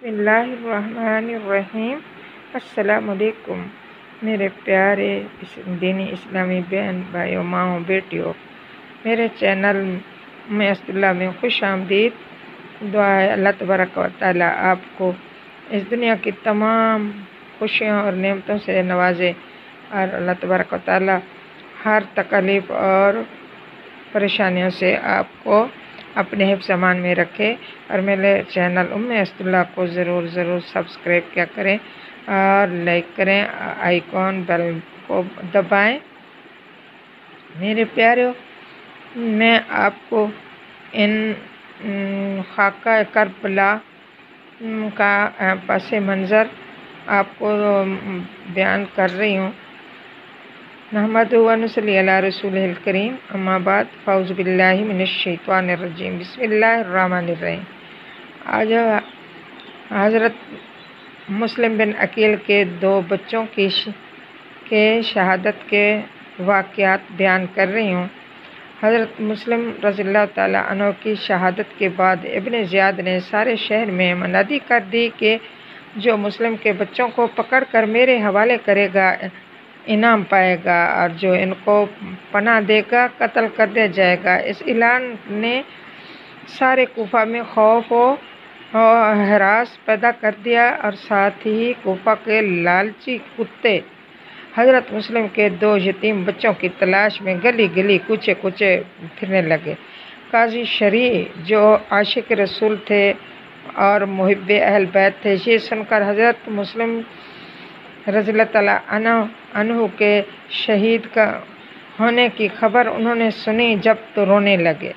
اللہ الرحمن الرحیم۔ السلام علیکم میرے پیارے دینی اسلامی بہن بھائیوں، ماؤں، بیٹیوں، میرے چینل میں اسداللہ میں خوش آمدید۔ دعا ہے اللہ تبارک و تعالیٰ آپ کو اس دنیا کی تمام خوشیوں اور نعمتوں سے نوازے، اور اللہ تبارک و تعالیٰ ہر تکلیف اور پریشانیوں سے آپ کو اپنے حفظ امان میں رکھے۔ اور میرے چینل اسداللہ کو ضرور سبسکرائب کیا کریں اور لائک کریں، آئیکن بیل کو دبائیں۔ میرے پیاروں، میں آپ کو ان خاکہ کربلا کا پس منظر آپ کو بیان کر رہی ہوں۔ نحمدہ و نصلی علی رسولہ الکریم، اما بعد، فاعوذ باللہ من الشیطان الرجیم، بسم اللہ الرحمن الرحیم۔ آج حضرت مسلم بن عقیل کے 2 بچوں کے شہادت کے واقعات بیان کر رہی ہوں۔ حضرت مسلم رضی اللہ تعالیٰ عنہ کی شہادت کے بعد ابن زیاد نے سارے شہر میں منادی کر دی کہ جو مسلم کے بچوں کو پکڑ کر میرے حوالے کرے گا انعام پائے گا، اور جو ان کو پناہ دے گا قتل کر دیا جائے گا۔ اس اعلان نے سارے کوفہ میں خوف و ہراس پیدا کر دیا، اور ساتھ ہی کوفہ کے لالچی کتے حضرت مسلم کے 2 یتیم بچوں کی تلاش میں گلی گلی کوچے کوچے پھرنے لگے۔ قاضی شرعی جو عاشق رسول تھے اور محب اہل بیت تھے، یہ سن کر حضرت مسلم رضی اللہ تعالیٰ عنہ کے شہید ہونے کی خبر انہوں نے سنی جب تو رونے لگے،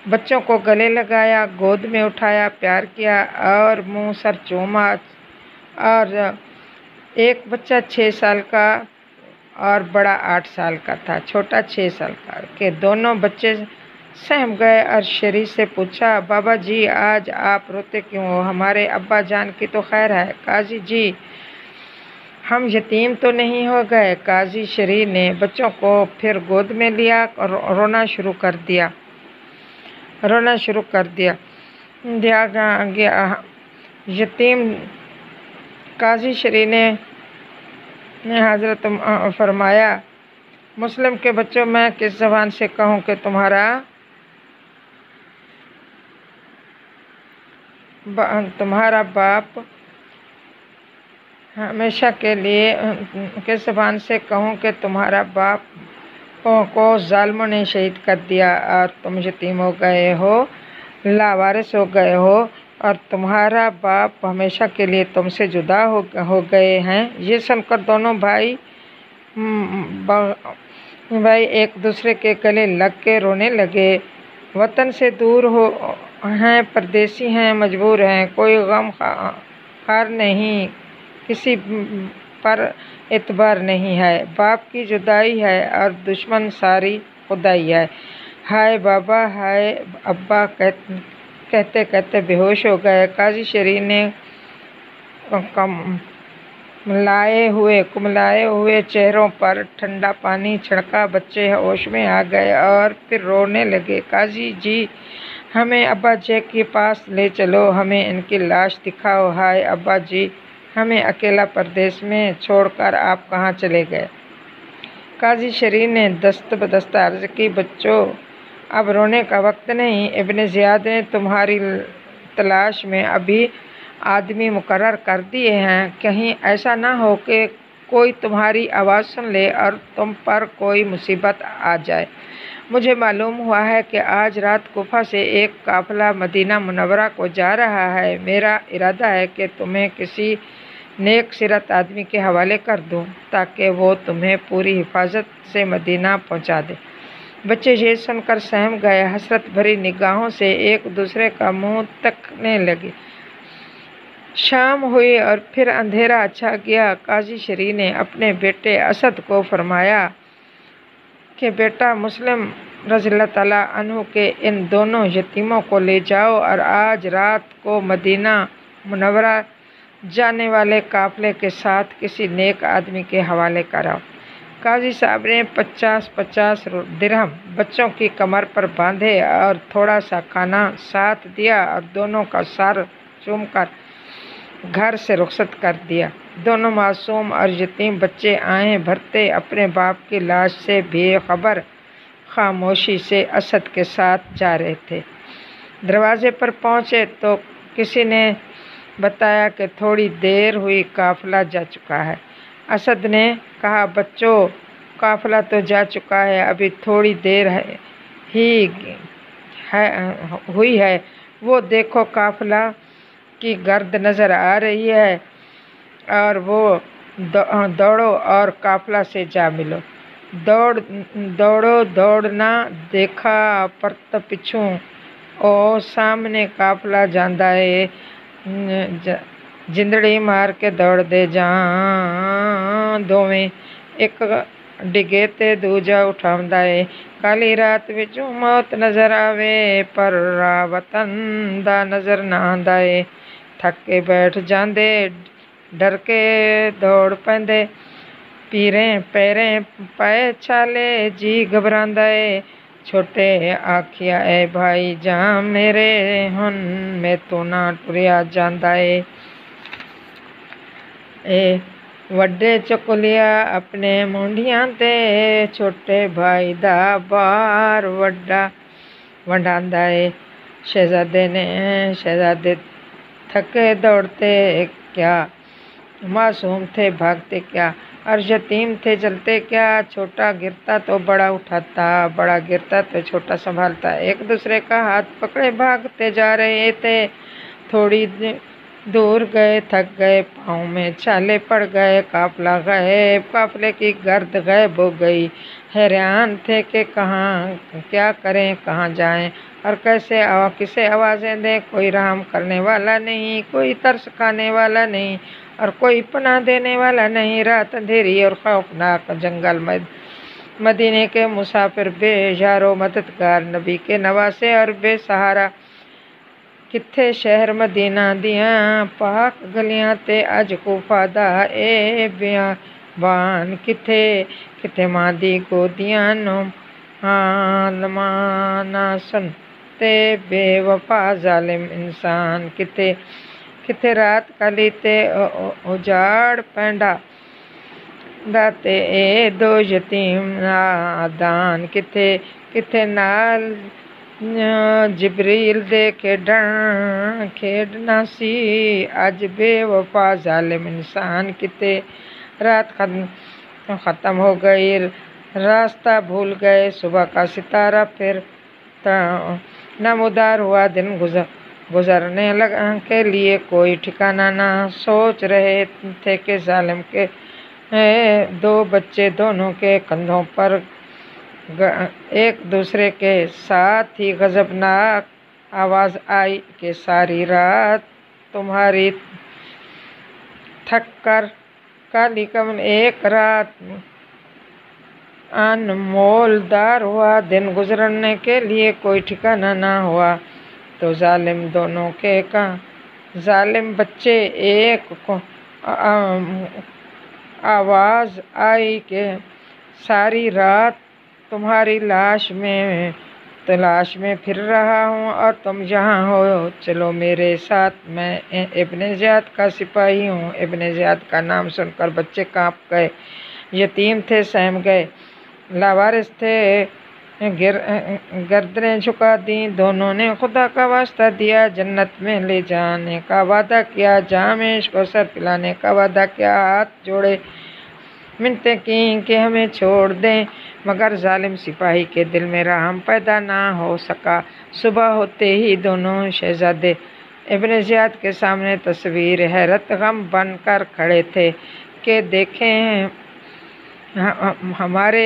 بچوں کو گلے لگایا، گود میں اٹھایا، پیار کیا اور منہ سر چوما۔ اور ایک بچہ 6 سال کا اور بڑا 8 سال کا تھا، چھوٹا 6 سال کا، کہ دونوں بچے سہم گئے اور شرعی سے پوچھا، بابا جی آج آپ روتے کیوں ہو؟ ہمارے ابا جان کی تو خیر ہے۔ قاضی جی ہم یتیم تو نہیں ہو گئے؟ قاضی شرعی نے بچوں کو پھر گود میں لیا اور رونا شروع کر دیا یتیم قاضی شرعی نے حضرت فرمایا، مسلم کے بچوں، میں کس زبان سے کہوں کہ تمہارا باپ ہمیشہ کے لیے، کس زبان سے کہوں کہ تمہارا باپ کو ظالموں نے شہید کر دیا اور تم یتیم ہو گئے ہو، لاوارث ہو گئے ہو، اور تمہارا باپ ہمیشہ کے لیے تم سے جدا ہو گئے ہیں۔ یہ سن کر دونوں بھائی ایک دوسرے کے گلے لگ کے رونے لگے۔ وطن سے دور ہیں، پردیسی ہیں، مجبور ہیں، کوئی غم خار نہیں، کسی پر اعتبار نہیں ہے، باپ کی جدائی ہے اور دشمن ساری خدائی ہے۔ ہائے بابا، ہائے ابا کہتے کہتے بے ہوش ہو گئے۔ قاضی شرعی نے کملائے ہوئے چہروں پر ٹھنڈا پانی چھڑکا، بچے ہوش میں آ گئے اور پھر رونے لگے۔ قاضی جی ہمیں ابا جی کے پاس لے چلو، ہمیں ان کی لاش دکھاؤ۔ ہائے ابا جی، ہمیں اکیلا پردیس میں چھوڑ کر آپ کہاں چلے گئے؟ قاضی شرعی نے دست بدست عرض کی، بچوں اب رونے کا وقت نہیں، ابن زیاد نے تمہاری تلاش میں ابھی آدمی مقرر کر دیے ہیں، کہیں ایسا نہ ہو کہ کوئی تمہاری آواز سن لے اور تم پر کوئی مصیبت آ جائے۔ مجھے معلوم ہوا ہے کہ آج رات کوفہ سے ایک قافلہ مدینہ منورہ کو جا رہا ہے، میرا ارادہ ہے کہ تمہیں کسی نیک سیرت آدمی کے حوالے کر دوں تاکہ وہ تمہیں پوری حفاظت سے مدینہ پہنچا دے۔ بچے یہ سن کر سہم گئے، حسرت بھری نگاہوں سے ایک دوسرے کا منہ تکنے لگے۔ شام ہوئی اور پھر اندھیرا چھا گیا۔ قاضی شرعی نے اپنے بیٹے اسد کو فرمایا کہ بیٹا مسلم رضی اللہ تعالیٰ عنہ کے ان دونوں یتیموں کو لے جاؤ اور آج رات کو مدینہ منورہ جانے والے قافلے کے ساتھ کسی نیک آدمی کے حوالے کراؤ۔ قاضی صاحب نے 50 درہم بچوں کی کمر پر باندھے اور تھوڑا سا کھانا ساتھ دیا اور دونوں کا سر چوم کر گھر سے رخصت کر دیا۔ دونوں معصوم اور یتیم بچے آہیں بھرتے اپنے باپ کی لاش سے بے خبر خاموشی سے اسد کے ساتھ جا رہے تھے۔ دروازے پر پہنچے تو کسی نے بتایا کہ تھوڑی دیر ہوئی قافلہ جا چکا ہے۔ اسد نے کہا، بچوں، قافلہ تو جا چکا ہے، ابھی تھوڑی دیر ہی ہوئی ہے، وہ دیکھو قافلہ کی گرد نظر آ رہی ہے، اور وہ دوڑو اور قافلہ سے جا ملو۔ دوڑنا دیکھا پرت پچھوں، او سامنے قافلہ جاندا ہے، جندڑی مار کے دوڑ دے جان دوویں، ایک ڈگے تے دوجا اٹھاوندا ہے۔ کالی رات وچوں موت نظر آوے پر راہ وطن دا نظر نہ آندا ہے۔ تھک کے بیٹھ جاندے، ڈر کے دوڑ پیندے، پیریں پائے چھالے جی گھبراندا ہے۔ چھوٹے آکھیا، اے بھائی جان میرے، ہن میتوں نہ ٹریا جاندا ہے۔ اے وڈے چک لیا اپنے مونڈیاں تے، چھوٹے بھائی دا بار ونڈاندا ہے۔ شہزادے تھکے دوڑتے کیا، معصوم تھے بھاگتے کیا، اور یتیم تھے چلتے کیا۔ چھوٹا گرتا تو بڑا اٹھاتا، بڑا گرتا تو چھوٹا سنبھالتا، ایک دوسرے کا ہاتھ پکڑے بھاگتے جا رہے تھے۔ تھوڑی دور گئے، تھک گئے، پاؤں میں چھالے پڑ گئے، قافلہ غائب، قافلے کی گرد غائب ہو گئی۔ حیران تھے کہ کیا کریں، کہاں جائیں اور کسے آوازیں دیں۔ کوئی رحم کرنے والا نہیں، کوئی ترس کھانے والا نہیں، اور کوئی پناہ دینے والا نہیں۔ رات اندھیری اور خوفناک جنگل، مدینے کے مسافر بے یار و مددگار، نبی کے نواسے اور بے سہارا۔ کتھے شہر مدینہ دیاں پاک گلیاں تے اج کوفہ دا اے بیابان، کتھے ماں دی گودیاں نوں ماں سن تے بے وفا ظالم انسان، کتھے رات کالی تے اجاڑ پیندا دا تے اے دو یتیم نادان، کتھے نال جبریل دے کھیڈنا سی اج بے وفا ظالم انسان، کتھے رات ختم ہو گئی، راستہ بھول گئے، صبح کا ستارہ پھر نمودار ہوا، دن گزرنے کے لیے کوئی ٹھکانہ نہ۔ سوچ رہے تھے کہ ظالم کے دو بچے، دونوں کے کندھوں پر ایک دوسرے کے ساتھ ہی غضبناک آواز آئی کہ ساری رات تمہاری تھک کر کالی کمن، ایک رات انمول دار ہوا، دن گزرنے کے لیے کوئی ٹھکانہ نہ ہوا۔ تو ظالم بچے، ایک آواز آئی کہ ساری رات تمہاری تلاش میں پھر رہا ہوں اور تم یہاں ہو، چلو میرے ساتھ، میں ابن زیاد کا سپاہی ہوں۔ ابن زیاد کا نام سن کر بچے کانپ گئے، یتیم تھے سہم گئے، لاوارث تھے گردنیں جھکا دیں۔ دونوں نے خدا کا واسطہ دیا، جنت میں لے جانے کا وعدہ کیا، جام کوثر پلانے کا وعدہ کیا، ہاتھ جوڑے منتیں کیں کہ ہمیں چھوڑ دیں، مگر ظالم سپاہی کے دل میں رحم پیدا نہ ہو سکا۔ صبح ہوتے ہی دونوں شہزادے ابن زیاد کے سامنے تصویر حیرت غم بن کر کھڑے تھے کہ دیکھیں ہمارے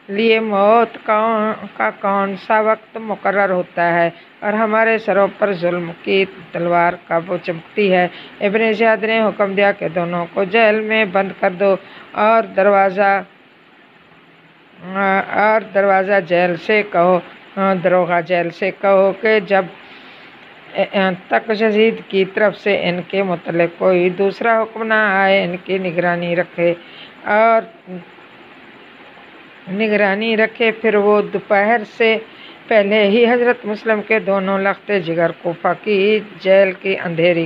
لیے موت کا کون سا وقت مقرر ہوتا ہے اور ہمارے سروں پر ظلم کی تلوار کب چمکتی ہے۔ ابن زیاد نے حکم دیا کہ دونوں کو جیل میں بند کر دو، اور دروغہ جیل سے کہو کہ جب تک یزید کی طرف سے ان کے متعلق کوئی دوسرا حکم نہ آئے، ان کی نگرانی رکھے۔ پھر وہ دوپہر سے پہلے ہی حضرت مسلم کے دونوں لخت جگر کوفہ کی جیل کی اندھیری